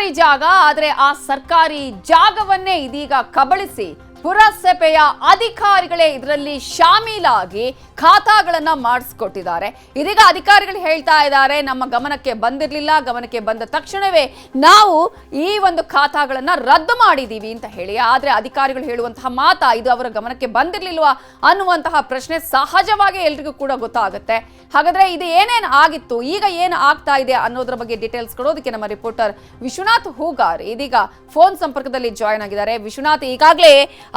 ಸರ್ಕಾರಿ ಜಾಗ, ಆದರೆ ಆ ಸರ್ಕಾರಿ ಜಾಗವನ್ನೇ ಇದೀಗ ಕಬಳಿಸಿ ಪುರಸಭೆಯ ಅಧಿಕಾರಿಗಳೇ ಇದರಲ್ಲಿ ಶಾಮೀಲಾಗಿ ಖಾತಾಗಳನ್ನ ಮಾಡಿಸ್ಕೊಟ್ಟಿದ್ದಾರೆ. ಇದೀಗ ಅಧಿಕಾರಿಗಳು ಹೇಳ್ತಾ ಇದ್ದಾರೆ, ನಮ್ಮ ಗಮನಕ್ಕೆ ಬಂದಿರಲಿಲ್ಲ, ಗಮನಕ್ಕೆ ಬಂದ ತಕ್ಷಣವೇ ನಾವು ಈ ಒಂದು ಖಾತಾಗಳನ್ನ ರದ್ದು ಮಾಡಿದೀವಿ ಅಂತ ಹೇಳಿ. ಆದ್ರೆ ಅಧಿಕಾರಿಗಳು ಹೇಳುವಂತಹ ಮಾತಾ ಇದು ಅವರ ಗಮನಕ್ಕೆ ಬಂದಿರಲಿಲ್ವಾ ಅನ್ನುವಂತಹ ಪ್ರಶ್ನೆ ಸಹಜವಾಗಿ ಎಲ್ರಿಗೂ ಕೂಡ ಗೊತ್ತಾಗುತ್ತೆ. ಹಾಗಾದ್ರೆ ಇದು ಏನೇನು ಆಗಿತ್ತು, ಈಗ ಏನು ಆಗ್ತಾ ಇದೆ ಅನ್ನೋದ್ರ ಬಗ್ಗೆ ಡೀಟೇಲ್ಸ್ ಕೊಡೋದಕ್ಕೆ ನಮ್ಮ ರಿಪೋರ್ಟರ್ ವಿಶ್ವನಾಥ್ ಹೂಗಾರ್ ಇದೀಗ ಫೋನ್ ಸಂಪರ್ಕದಲ್ಲಿ ಜಾಯ್ನ್ ಆಗಿದ್ದಾರೆ. ವಿಶ್ವನಾಥ್, ಈಗಾಗಲೇ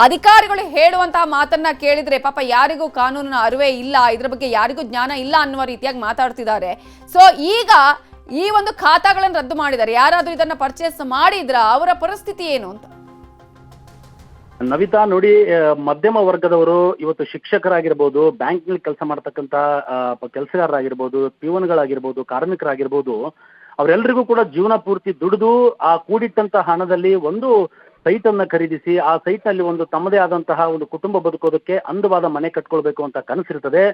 ಅಧಿಕಾರಿಗಳು ಹೇಳುವಂತಹ ಮಾತನ್ನ ಕೇಳಿದ್ರೆ ಪಾಪ ಯಾರಿಗೂ ಕಾನೂನಿನ ಅರಿವೇ ಇಲ್ಲ, ಇದ್ರ ಬಗ್ಗೆ ಯಾರಿಗೂ ಜ್ಞಾನ ಇಲ್ಲ ಅನ್ನುವ ರೀತಿಯಾಗಿ ಮಾತಾಡ್ತಿದ್ದಾರೆ. ಸೊ ಈಗ ಈ ಒಂದು ಖಾತಾಗಳನ್ನು ರದ್ದು ಮಾಡಿದ್ದಾರೆ. ಯಾರಾದ್ರೂ ಇದನ್ನ ಪರ್ಚೇಸ್ ಮಾಡಿದ್ರ ಅವರ ಪರಿಸ್ಥಿತಿ ಏನು ಅಂತ? ನವಿತಾ ನೋಡಿ, ಮಧ್ಯಮ ವರ್ಗದವರು ಇವತ್ತು ಶಿಕ್ಷಕರಾಗಿರ್ಬೋದು, ಬ್ಯಾಂಕ್ ನಲ್ಲಿ ಕೆಲಸ ಮಾಡ್ತಕ್ಕಂತ ಕೆಲಸಗಾರರಾಗಿರ್ಬೋದು, ಪಿವನ್ಗಳಾಗಿರ್ಬೋದು, ಕಾರ್ಮಿಕರಾಗಿರ್ಬೋದು, ಅವರೆಲ್ಲರಿಗೂ ಕೂಡ ಜೀವನ ಪೂರ್ತಿ ದುಡಿದು ಆ ಕೂಡಿಟ್ಟಂತ ಹಣದಲ್ಲಿ ಒಂದು ಸೈಟ್ ಅನ್ನ ಖರೀದಿಸಿ ಆ ಸೈಟ್ ನಲ್ಲಿ ಒಂದು ತಮ್ಮದೇ ಆದಂತಹ ಒಂದು ಕುಟುಂಬ ಬದುಕೋದಕ್ಕೆ ಅಂದವಾದ ಮನೆ ಕಟ್ಕೊಳ್ಬೇಕು ಅಂತ ಕನಸಿರ್ತದೆ.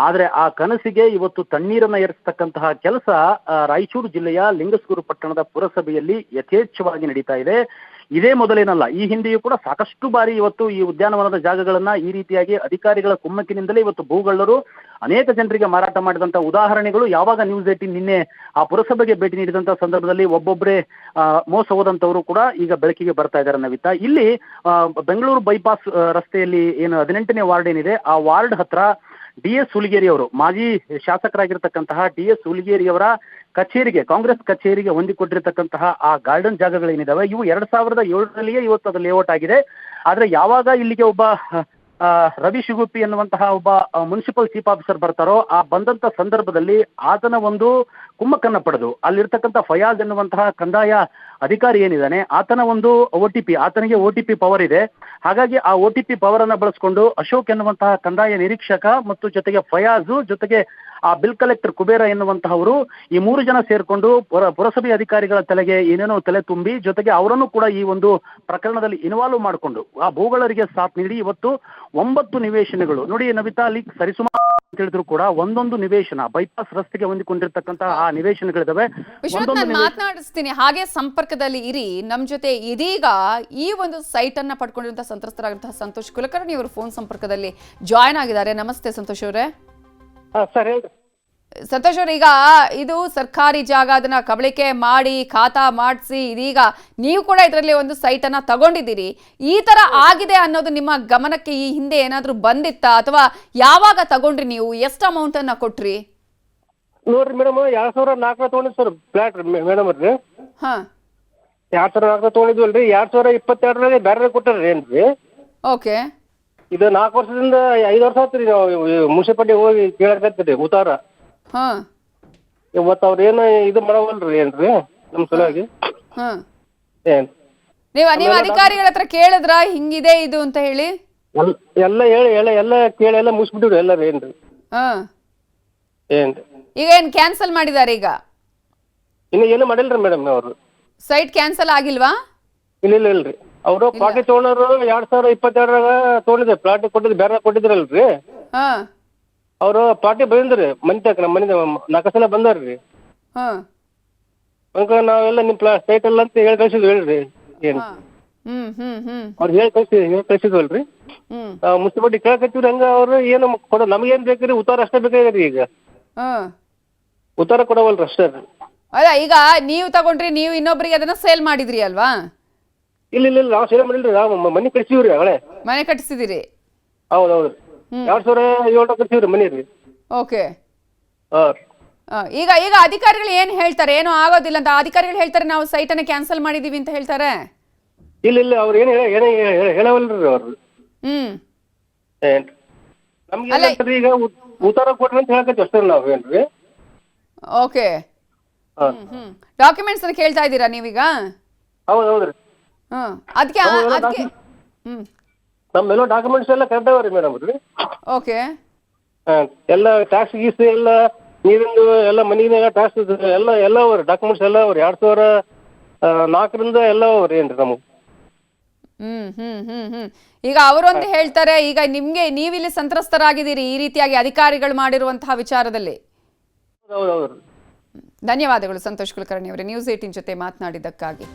ಆದ್ರೆ ಆ ಕನಸಿಗೆ ಇವತ್ತು ತಣ್ಣೀರನ್ನ ಏರಿಸ್ತಕ್ಕಂತಹ ಕೆಲಸ ರಾಯಚೂರು ಜಿಲ್ಲೆಯ ಲಿಂಗಸ್ಗೂರು ಪಟ್ಟಣದ ಪುರಸಭೆಯಲ್ಲಿ ಯಥೇಚ್ಛವಾಗಿ ನಡೀತಾ ಇದೆ. ಇದೇ ಮೊದಲೇನಲ್ಲ, ಈ ಹಿಂದೆಯೂ ಕೂಡ ಸಾಕಷ್ಟು ಬಾರಿ ಇವತ್ತು ಈ ಉದ್ಯಾನವನದ ಜಾಗಗಳನ್ನ ಈ ರೀತಿಯಾಗಿ ಅಧಿಕಾರಿಗಳ ಕುಮ್ಮಕ್ಕಿನಿಂದಲೇ ಇವತ್ತು ಭೂಗಳ್ಳರು ಅನೇಕ ಜನರಿಗೆ ಮಾರಾಟ ಮಾಡಿದಂತ ಉದಾಹರಣೆಗಳು ಯಾವಾಗ ನ್ಯೂಸ್ 18 ನಿನ್ನೆ ಆ ಪುರಸಭೆಗೆ ಭೇಟಿ ನೀಡಿದಂತ ಸಂದರ್ಭದಲ್ಲಿ ಒಬ್ಬೊಬ್ಬರೇ ಮೋಸ ಹೋದಂತವರು ಕೂಡ ಈಗ ಬೆಳಕಿಗೆ ಬರ್ತಾ ಇದ್ದಾರೆ. ನವಿತಾ, ಇಲ್ಲಿ ಬೆಂಗಳೂರು ಬೈಪಾಸ್ ರಸ್ತೆಯಲ್ಲಿ ಏನು 18ನೇ ವಾರ್ಡ್ ಏನಿದೆ, ಆ ವಾರ್ಡ್ ಹತ್ರ DS ಹುಲಿಗೇರಿ ಅವರು, ಮಾಜಿ ಶಾಸಕರಾಗಿರ್ತಕ್ಕಂತಹ DS ಹುಲಿಗೇರಿ ಅವರ ಕಚೇರಿಗೆ, ಕಾಂಗ್ರೆಸ್ ಕಚೇರಿಗೆ ಹೊಂದಿಕೊಟ್ಟಿರ್ತಕ್ಕಂತಹ ಆ ಗಾರ್ಡನ್ ಜಾಗಗಳೇನಿದಾವೆ ಇವು 2007ರಲ್ಲಿಯೇ ಇವತ್ತು ಅದು ಲೇಔಟ್ ಆಗಿದೆ. ಆದ್ರೆ ಯಾವಾಗ ಇಲ್ಲಿಗೆ ಒಬ್ಬ ರವಿ ಶಿಗುಪ್ಪಿ ಎನ್ನುವಂತಹ ಒಬ್ಬ ಮುನ್ಸಿಪಲ್ ಚೀಫ್ ಆಫೀಸರ್ ಬರ್ತಾರೋ, ಆ ಬಂದಂತ ಸಂದರ್ಭದಲ್ಲಿ ಆತನ ಒಂದು ಕುಮ್ಮಕ್ಕನ್ನ ಪಡೆದು ಅಲ್ಲಿರ್ತಕ್ಕಂಥ ಫಯಾಜ್ ಎನ್ನುವಂತಹ ಕಂದಾಯ ಅಧಿಕಾರಿ ಏನಿದ್ದಾನೆ ಆತನ ಒಂದು OTP, ಆತನಿಗೆ OTP ಪವರ್ ಇದೆ. ಹಾಗಾಗಿ ಆ OTP ಪವರ್ ಅನ್ನ ಬಳಸ್ಕೊಂಡು ಅಶೋಕ್ ಎನ್ನುವಂತಹ ಕಂದಾಯ ನಿರೀಕ್ಷಕ ಮತ್ತು ಜೊತೆಗೆ ಫಯಾಜು ಜೊತೆಗೆ ಆ ಬಿಲ್ ಕಲೆಕ್ಟರ್ ಕುಬೇರ ಎನ್ನುವಂತಹವರು ಈ 3 ಜನ ಸೇರ್ಕೊಂಡು ಪುರಸಭೆ ಅಧಿಕಾರಿಗಳ ತಲೆಗೆ ಏನೇನೋ ತಲೆ ತುಂಬಿ ಜೊತೆಗೆ ಅವರನ್ನು ಕೂಡ ಈ ಒಂದು ಪ್ರಕರಣದಲ್ಲಿ ಇನ್ವಾಲ್ವ್ ಮಾಡಿಕೊಂಡು ಆ ಭೂಗಳರಿಗೆ ಸಾಥ್ ನೀಡಿ ಇವತ್ತು 9 ನಿವೇಶನಗಳು ನೋಡಿ ನವಿತಾ, ಅಲ್ಲಿ ಸರಿಸುಮಾರು ಅಂತ ಹೇಳಿದ್ರು ಕೂಡ ಒಂದೊಂದು ನಿವೇಶನ ಬೈಪಾಸ್ ರಸ್ತೆಗೆ ಹೊಂದಿಕೊಂಡಿರ್ತಕ್ಕಂತಹ ಆ ನಿವೇಶನಗಳಿದಾವೆ. ಮಾತನಾಡಿಸ್ತೀನಿ, ಹಾಗೆ ಸಂಪರ್ಕದಲ್ಲಿ ಇರಿ ನಮ್ ಜೊತೆ. ಇದೀಗ ಈ ಒಂದು ಸೈಟ್ ಅನ್ನ ಪಡ್ಕೊಂಡಿರುವಂತಹ ಸಂತ್ರಸ್ತರಾಗಿರುವಂತಹ ಸಂತೋಷ್ ಕುಲಕರ್ಣಿ ಅವರು ಫೋನ್ ಸಂಪರ್ಕದಲ್ಲಿ ಜಾಯ್ನ್ ಆಗಿದ್ದಾರೆ. ನಮಸ್ತೆ ಸಂತೋಷ್ ಅವರೇ. ಸರ್ ಹೇಳಿ. ಸಂತೋಷ್ ಅವರು, ಈಗ ಇದು ಸರ್ಕಾರಿ ಜಾಗ, ಅದನ್ನ ಕಬಳಿಕೆ ಮಾಡಿ ಖಾತಾ ಮಾಡಿಸಿ ಇದೀಗ ನೀವು ಕೂಡ ಇದರಲ್ಲಿ ಒಂದು ಸೈಟ್ ಅನ್ನ ತಗೊಂಡಿದ್ದೀರಿ. ಈ ತರ ಆಗಿದೆ ಅನ್ನೋದು ನಿಮ್ಮ ಗಮನಕ್ಕೆ ಈ ಹಿಂದೆ ಏನಾದ್ರೂ ಬಂದಿತ್ತಾ, ಅಥವಾ ಯಾವಾಗ ತಗೊಂಡ್ರಿ, ನೀವು ಎಷ್ಟು ಅಮೌಂಟ್ ಅನ್ನ ಕೊಟ್ರಿ? ನೋಡ್ರಿ ಮೇಡಮ್, 2004 ತಗೊಂಡಿದ್ ಸರ್ ಫ್ಲಾಟ್ ಮೇಡಮ್ ಅವ್ರಿ. ಹಾ, 2004 ತಗೊಂಡಿದ್ವಲ್ರಿ. 2022 ಬೇರೆ ಕೊಟ್ಟಾರ್ರಿ ಏನ್ರಿ. ಓಕೆ. ಇದು 4 ವರ್ಷದಿಂದ 5 ವರ್ಷ ಆತ್ರಿ ನಾವು ಮುನ್ಸಿಪಾಲಿಟಿ ಹೋಗಿ ಕೇಳಕತ್ತೀರಿ ಉತ್ತಾರ. ಹಾ, ಇವತ್ತು ಅವ್ರ ಏನ ಇದು ಮಾಡವಲ್ರಿ ಏನ್ರಿ ನಮ್ ಸಲುವಾಗಿ. ಹಾ, ಏನ್ ನೀವು ಅಧಿಕಾರಿಗಳ ಹತ್ರ ಕೇಳಿದ್ರ ಹಿಂಗಿದೆ ಇದು ಅಂತ ಹೇಳಿ? ಎಲ್ಲ ಹೇಳಿ ಎಲ್ಲ ಕೇಳಿ ಎಲ್ಲ ಮುಗಿಸ್ಬಿಟ್ಟಿವ್ರಿ ಎಲ್ಲಾರ ಏನ್ರಿ. ಹಾ, ಏನ್ರಿ ಈಗ ಏನ್ ಕ್ಯಾನ್ಸಲ್ ಮಾಡಿದಾರೆ? ಈಗ ಇನ್ನು ಏನು ಮಾಡಿಲ್ರಿ ಮೇಡಮ್ ಅವ್ರು. ಸೈಟ್ ಕ್ಯಾನ್ಸಲ್ ಆಗಿಲ್ವಾ? ಇಲ್ಲ ಇಲ್ರಿ. ಅವರು ಪ್ಲಾಟಿ ತಗೊಂಡವ್ರು 2022 ತಗೊಂಡಿದ್ದೆ ಪ್ಲಾಟ್ ಕೊಟ್ಟಿದ್ದು ಬೇರೆ ಕೊಟ್ಟಿದ್ರಲ್ರಿ. ಹಾ, ಅವರು ಪಾರ್ಟಿ ಬಂದ್ರಿ ಮನೆ ತಕ, ನಮ್ಮ ಮನೆ 4 ಸಲ ಬಂದಾರ್ರಿ. ಹಾ, ನಾವೆಲ್ಲ ನಿಮ್ ಸೈಟ್ ಅಲ್ಲ ಅಂತ ಹೇಳಿ ಕಳ್ಸಿದ್ವಿ ಹೇಳ್ರಿ. ಏನ್ ಅವ್ರು ಹೇಳಿ ಕಳ್ಸಿದ್ವಲ್ರಿ. ಮುನ್ಸಿಪಾಲಿಟಿ ಕೇಳಕತ್ತೀವ್ರಿ. ಹಂಗ ಅವ್ರು ಏನು ಕೊಡ ನಮ್ಗೇನ್ ಬೇಕ್ರಿ, ಉತ್ತಾರ ಅಷ್ಟೇ ಬೇಕಾಗ್ರಿ. ಈಗ ಉತ್ತಾರ ಕೊಡವಲ್ರಿ ಅಷ್ಟೇ. ಅಲ್ಲ, ಈಗ ನೀವು ತಗೊಂಡ್ರಿ, ನೀವು ಇನ್ನೊಬ್ರಿಗೆ ಅದನ್ನ ಸೇಲ್ ಮಾಡಿದ್ರಿ ಅಲ್ವಾ? ಇಲ್ಲ ನಾವು ಸೇಲ್ ಮಾಡಿಲ್ರಿ, ನಾವು ಮನೆ ಕಟ್ಸಿವ್ರಿ. ಹಳೆ ಮನೆ ಕಟ್ಟಿಸಿದಿರಿ? ಹೌದೌದ್ರಿ. 2007 ಕಟ್ಸಿವ್ರಿ ಮನಿ ರೀ. ಓಕೆ. ಈಗ ಅಧಿಕಾರಿಗಳು ಏನ್ ಹೇಳ್ತಾರೆ? ಏನು ಆಗೋದಿಲ್ಲ ಅಂತ ಅಧಿಕಾರಿಗಳು ಹೇಳ್ತಾರೆ, ನಾವು ಸೈಟ್ ಅನ್ನ ಕ್ಯಾನ್ಸಲ್ ಮಾಡಿದೀವಿ ಅಂತ ಹೇಳ್ತಾರೆ. ಇಲ್ಲ ಅವ್ರು ಏನು ಹೇಳವಲ್ರಿ ಅವ್ರು. ನಮ್ಗೆ ಈಗ ಉತ್ತಾರ ಕೊಡ್ರಿ ಅಂತ ಹೇಳಕತ್ತಿ ಅಷ್ಟೇ ನಾವು. ಏನ್ರಿ ಓಕೆ. ಡಾಕ್ಯುಮೆಂಟ್ಸ್ ಅನ್ನ ಕೇಳ್ತಾ ಇದ್ದೀರಾ ನೀವೀಗ? ಹೌದೌದ್ರಿ. ಅದಕ್ಕೆ ನಮ್ಮೆಲ್ಲ ಡಾಕ್ಯುಮೆಂಟ್ಸ್ ಎಲ್ಲ ಕರೆಕ್ಟ್ ಅವರಿ ಮೇಡಮ್ ರೀ. ಓಕೆ. ಎಲ್ಲ ಟ್ಯಾಕ್ಸ್ ಗೀಸ್ ಎಲ್ಲ ನೀರಿಂದು ಎಲ್ಲ ಮನಿಗಿನ ಟ್ಯಾಕ್ಸ್ ಎಲ್ಲ ಅವ್ರಿ ಡಾಕ್ಯುಮೆಂಟ್ಸ್ ಎಲ್ಲ ಅವ್ರಿ 2004ರಿಂದ ಎಲ್ಲ ಅವ್ರಿ ಏನ್ರಿ ನಮಗೆ. ಈಗ ಅವರು ಅಂತ ಹೇಳ್ತಾರೆ, ಈಗ ನಿಮ್ಗೆ ನೀವಿಲ್ಲಿ ಸಂತ್ರಸ್ತರಾಗಿದ್ದೀರಿ ಈ ರೀತಿಯಾಗಿ ಅಧಿಕಾರಿಗಳು ಮಾಡಿರುವಂತಹ ವಿಚಾರದಲ್ಲಿ. ಹೌದೌದು. ಧನ್ಯವಾದಗಳು ಸಂತೋಷ್ ಕುಲಕರ್ಣಿ ಅವರೇ ನ್ಯೂಸ್ 18 ಜೊತೆ ಮಾತನಾಡಿದ್ದಕ್ಕಾಗಿ.